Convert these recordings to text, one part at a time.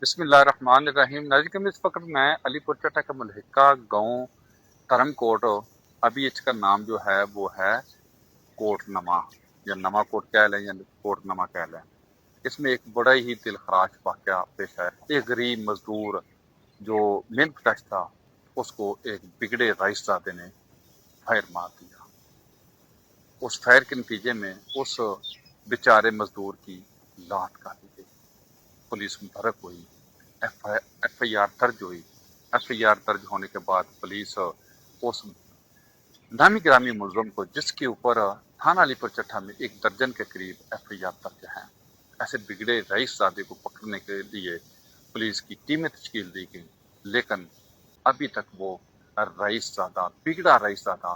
बिस्मिल्लाहिर्रहमानिर्रहीम। नाज़रीन, इस वक्त मैं अली पुर चट्टा का मलहिका गाँव धर्म कोट, अभी इसका नाम जो है वो है कोट नमा, या नमा कोट कह लें या कोट नमा कह लें। इसमें एक बड़ा ही दिलखराश वाक़या पेश है। एक गरीब मजदूर जो मेहनत कश था, उसको एक बिगड़े रईसज़ादे ने फायर मार दिया। उस फायर के नतीजे में उस बेचारे मजदूर की लात काटी गई। पुलिस मुतहरक हुई, एफ आई आर दर्ज हुई। एफ आई आर दर्ज होने के बाद पुलिस उस नामी गिरामी मुलजम को, जिसके ऊपर थाना अलीपुर चट्टा में एक दर्जन के करीब एफ आई आर दर्ज हैं, ऐसे बिगड़े रईसज़ादे को पकड़ने के लिए पुलिस की टीमें तश्कील दी गई, लेकिन अभी तक वो रईसज़ादा, बिगड़ा रईसज़ादा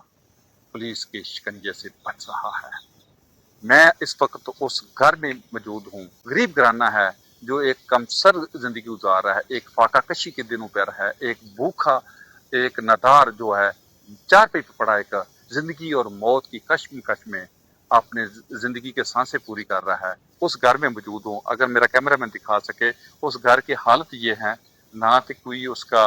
पुलिस के शिकंजे से बच रहा है। मैं इस वक्त उस घर में मौजूद हूँ। गरीब घराना है जो एक कमसर जिंदगी गुजार रहा है, एक फाका कशी के दिनों पर है, एक भूखा, एक नादार जो है चार पे पड़ा, एक जिंदगी और मौत की कश्मकश में अपने जिंदगी के सांसें पूरी कर रहा है। उस घर में मौजूद हूँ। अगर मेरा कैमरामैन दिखा सके, उस घर की हालत ये है, ना तो कोई उसका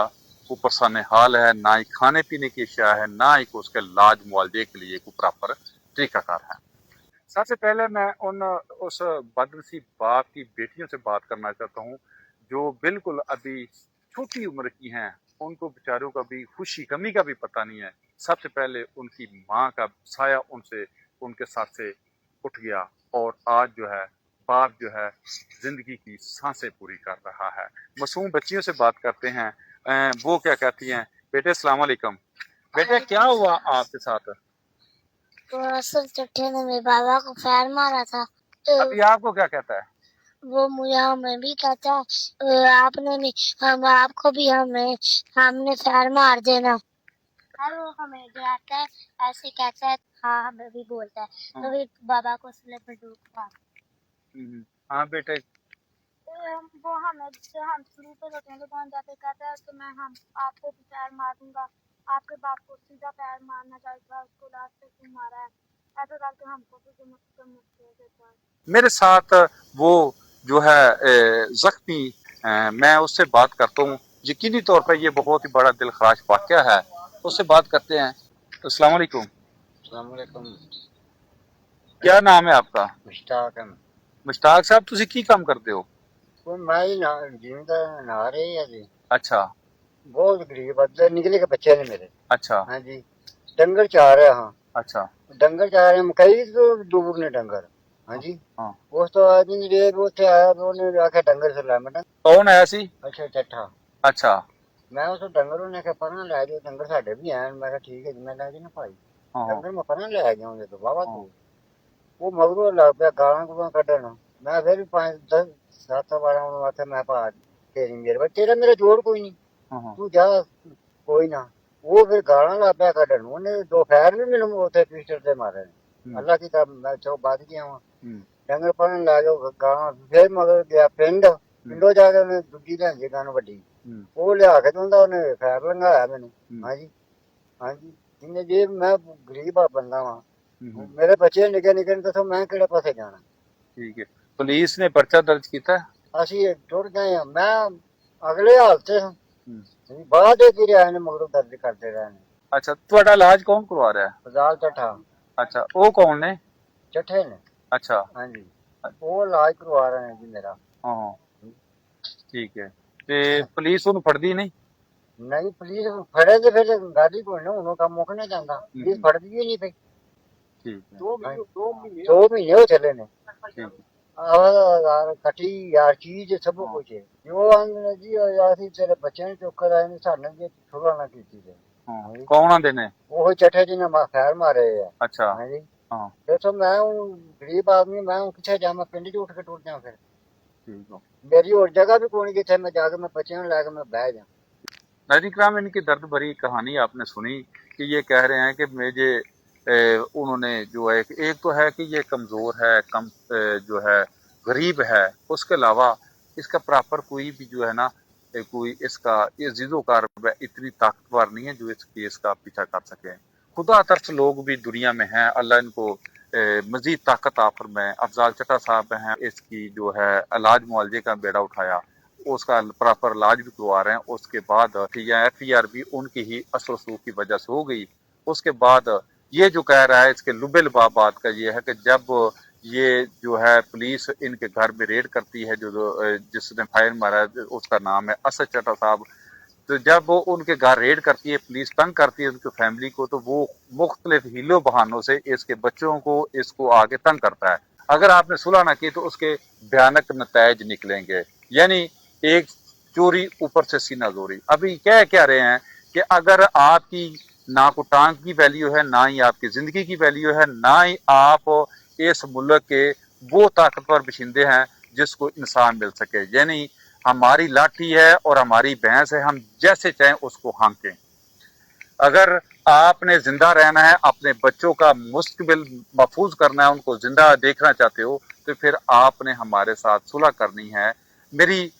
ऊपर सामने हाल है, ना ही खाने पीने की अशिया है, ना ही उसके इलाज मुआवजे के लिए कोई प्रॉपर तरीकाकार है। सबसे पहले मैं उस बदनसीब बाप की बेटियों से बात करना चाहता हूँ जो बिल्कुल अभी छोटी उम्र की हैं। उनको बेचारों का भी खुशी गमी का भी पता नहीं है। सबसे पहले उनकी माँ का साया उनसे, उनके साथ से उठ गया, और आज जो है बाप जो है जिंदगी की सांसें पूरी कर रहा है। मासूम बच्चियों से बात करते हैं, वो क्या कहती हैं। बेटे अस्सलाम वालेकुम। बेटे क्या हुआ आपके साथ? तो असल चट्टे ने मेरे बाबा को फायर मारा था। अभी आपको क्या कहता है? वो मुझे हमें भी कहता है आपने भी, हम आपको भी हमने फायर मार देना। और वो हमें डराता है, ऐसे कहता है। हाँ, हमें भी बोलता है। तो फिर बाबा को उसने बंदूक मार। हाँ बेटे, वो हमें, हम शुरू पे होते हैं दुकान जाते कहता है कि मैं आपको भी फायर मार दूंगा, आपके बाप को सीधा फायर मारना चाहिए था, उसको लास्ट पे क्यों मारा है, ऐसा करके हमको भी मुश्किल देता है। मेरे साथ वो जो है जख्मी, मैं उससे बात करता हूँ। यकीनी तौर पर ये बहुत ही बड़ा दिलखराश वाक़या है। उससे बात करते हैं। अस्सलाम वालेकुम। अस्सलाम वालेकुम। क्या नाम है आपका? मुश्ताक है। मुश्ताक साहब, तुसी की काम करते हो? वो मैं ही ना जिंदा नहा रही है जी। अच्छा बहुत गरीब अदले निकले के बच्चे ने मेरे। अच्छा हाँ जी, डंगर चाह रहे। हाँ, अच्छा डंगर चाह रहे मकई तो दूर ने डंगर। हाँ जी, हाँ। उस तो आदमी जे उठे आया तो उन्हें आखे डंगर से ला मैं। कौन आया सी? अच्छा चट्ठा। अच्छा मैं उस डंगर ने कहा परा लै जाओ, डंगर साडे भी हैं। मैं कहा ठीक है जी, मैं लै जाना भाई। हाँ हाँ डंगर मैं परा लै गया हूं तो बाबा हाँ। तू वो मगरों लग पिया गालां गूलां कड्ढन। मैं फिर भी 5-10 बार उन्होंने आख्या मैं भा तेरी मेरे तेरा मेरा जोड़ कोई नहीं, हाँ हाँ। तू जा कोई ना। वो फिर गालां लग पिया कड्ढन। उन्हें दो खैर भी मैनू उत्थे पिस्टल ते मारे ने। अल्लाह की तब मैं चो बच गया वां। डंगर पढ़न लै जाओ गालां। फिर मगर गया पिंडों जाके उन्हें दूजी लियांदी गन वड्डी। वो लिया के दिंदा उन्हें खैर लंघाया मैनू। हाँ जी, हाँ जी, जिन्हें जी मैं गरीब बंदा वां। मेरे बच्चे निके निके ने, दसो मैं किहड़े पासे जाना। ठीक है। पुलिस ने पर्चा दर्ज किया? ਅਸੀਂ ਟੁਰ ਗਏ ਆ। ਮੈਂ ਅਗਲੇ ਹਾਲ ਤੇ ਬਾਅਦ ਦੇ ਜਿਹੜੇ ਆਏ ਨੇ ਮਗਰੋਂ ਦਰਜ ਕਰਦੇ ਰਹੇ ਨੇ। अच्छा, ਤੁਹਾਡਾ ਇਲਾਜ ਕੌਣ ਕਰਵਾ ਰਿਹਾ ਹੈ? ਫਜ਼ਾਲ ਚੱਠਾ। अच्छा, ਉਹ ਕੌਣ ਨੇ? ਚੱਠੇ ਨੇ। अच्छा ਹਾਂਜੀ, ਉਹ ਇਲਾਜ ਕਰਵਾ ਰਹੇ ਨੇ ਜੀ ਮੇਰਾ। ਹਾਂ ਠੀਕ ਹੈ। ਤੇ ਪੁਲਿਸ ਉਹਨੂੰ ਫੜਦੀ ਨਹੀਂ? ਨਹੀਂ, ਪੁਲਿਸ ਫੜੇ ਤੇ ਫਿਰ ਗਾੜੀ ਕੋਈ ਨਾ, ਉਹਨੂੰ ਕੰਮ ਮੁੱਕ ਨਾ ਜਾਂਦਾ। ਪੁਲਿਸ ਫੜਦੀ ਹੀ ਨਹੀਂ ਪਈ। ਠੀਕ ਹੈ। 2 ਮਹੀਨੇ ਹੋ ਚੱਲੇ ਨੇ। ਠੀਕ ਹੈ। ਕੱਟੀ ਯਾਰ ਚੀਜ਼ ਸਭ ਕੁਝ ਹੈ। ਜੋ ਆਂਦੇ ਜੀ ਅਸੀਂ ਤੇਰੇ ਬੱਚੇ ਨੂੰ ਚੁੱਕ ਕੇ ਆਏ ਨੇ, ਸਾਨੂੰ ਜੇ ਥੋੜਾ ਨਾ ਕੀਤੀ ਤੇ। ਹਾਂ, ਕੌਣ ਆਂਦੇ ਨੇ? ਉਹ ਚੱਠੇ ਜੀ ਨੇ ਖੈਰ ਮਾਰੇ ਆ। ਅੱਛਾ ਹਾਂਜੀ, ਹਾਂ ਫਿਰ ਤਾਂ ਮੈਂ ਹੁਣ ਗਰੀਬ ਆਦਮੀ, ਮੈਂ ਹੁਣ ਕਿੱਥੇ ਜਾਵਾਂ? ਪਿੰਡ 'ਚ ਉੱਠ ਕੇ ਟੁਰ ਜਾ। ਫਿਰ ठीक है। मेरी और जगह भी कौन जिथे मैं जाके मैं बच्चे लाके मैं बह जा। नाज़रीन किराम, इनकी दर्द भरी कहानी आपने सुनी कि ये कह रहे हैं कि मुझे उन्होंने जो है, एक तो है कि ये कमज़ोर है, कम जो है गरीब है, उसके अलावा इसका प्रॉपर कोई भी जो है ना, कोई इसका ये ज़िदोकार इतनी ताकतवर नहीं है जो इस केस का पीछा कर सके। खुदा तरस लोग भी दुनिया में हैं, अल्लाह इनको मजीद ताकत आफर में। अफजाल चट्टा साहब हैं, इसकी जो है इलाज मुआवजे का बेड़ा उठाया, उसका प्रॉपर इलाज भी करवा रहे हैं। उसके बाद FIR भी उनकी ही असर रसूख की वजह से हो गई। उसके बाद ये जो कह रहा है, इसके लुबे लुबाब बात का ये है कि जब ये जो है पुलिस इनके घर में रेड करती है, जो जिसने फायर मारा है उसका नाम है असद चट्टा साहब, तो जब वो उनके घर रेड करती है, पुलिस तंग करती है उनकी फैमिली को, तो वो मुख्तलिफ हीलो बहानों से इसके बच्चों को इसको आगे तंग करता है। अगर आपने सुलह ना की तो उसके भयानक नतज निकलेंगे, यानी एक चोरी ऊपर से सीना जोरी। अभी कह रहे हैं कि अगर आपकी ना को टांग की वैल्यू है, ना ही आपकी जिंदगी की वैल्यू है, ना ही आप इस मुल्क के वो ताकतवर बशिंदे हैं जिसको इंसान मिल सके, यानी हमारी लाठी है और हमारी भैंस है, हम जैसे चाहें उसको हाँकें। अगर आपने जिंदा रहना है, अपने बच्चों का मुस्तकबिल महफूज करना है, उनको जिंदा देखना चाहते हो, तो फिर आपने हमारे साथ सुलह करनी है। मेरी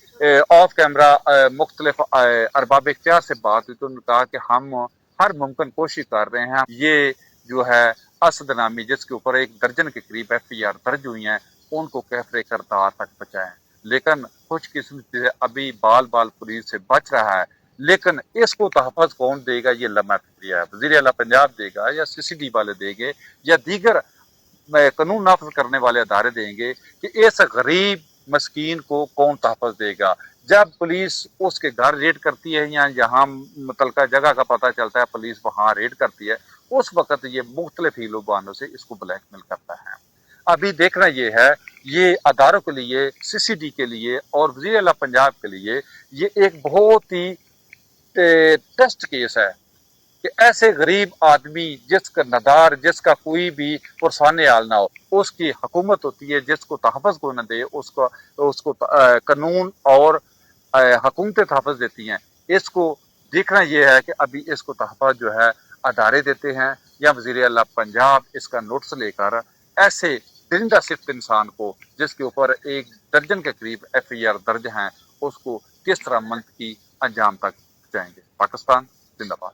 ऑफ कैमरा मुख्तलिफ अरबाब इख्तियार से बात हुई तो उन्होंने कहा कि हम हर मुमकिन कोशिश कर रहे हैं। ये जो है असद नामी, जिसके ऊपर 1 दर्जन के करीब FIR दर्ज हुई हैं, उनको कहफरे करतार तक पहुंचाएं। लेकिन खुशकिस्मती से अभी बाल पुलिस से बच रहा है। लेकिन इसको तहफ़्फ़ुज़ कौन देगा, ये लम्हा फिक्रिया है। वज़ीर आला पंजाब देगा, या CCD वाले देंगे, या दीगर कानून नाफिज करने वाले अदारे देंगे कि इस गरीब मस्कीन को कौन तहफ़्फ़ुज़ देगा। जब पुलिस उसके घर रेड करती है या जहाँ मुतलका जगह का पता चलता है पुलिस वहाँ रेड करती है, उस वक़्त ये मुख्तलिफ हीलो बहानों से इसको ब्लैकमेल करता है। अभी देखना ये है, ये अदारों के लिए, CCD के लिए और वज़ीर आला पंजाब के लिए ये एक बहुत ही टेस्ट केस है कि ऐसे गरीब आदमी जिसका नदार, जिसका कोई भी पुरसान हाल ना हो, उसकी हुकूमत होती है जिसको तहफ़्फ़ुज़ को न दे, उसको कानून और हुकूमतें तहफ़्फ़ुज़ देती हैं। इसको देखना यह है कि अभी इसको तहफ़्फ़ुज़ जो है अदारे देते हैं, या वज़ीर आला पंजाब इसका नोटिस लेकर ऐसे दरिंदा सिफ्त इंसान को, जिसके ऊपर 1 दर्जन के करीब FIR दर्ज हैं, उसको किस तरह मंतकी अंजाम तक जाएंगे। पाकिस्तान जिंदाबाद।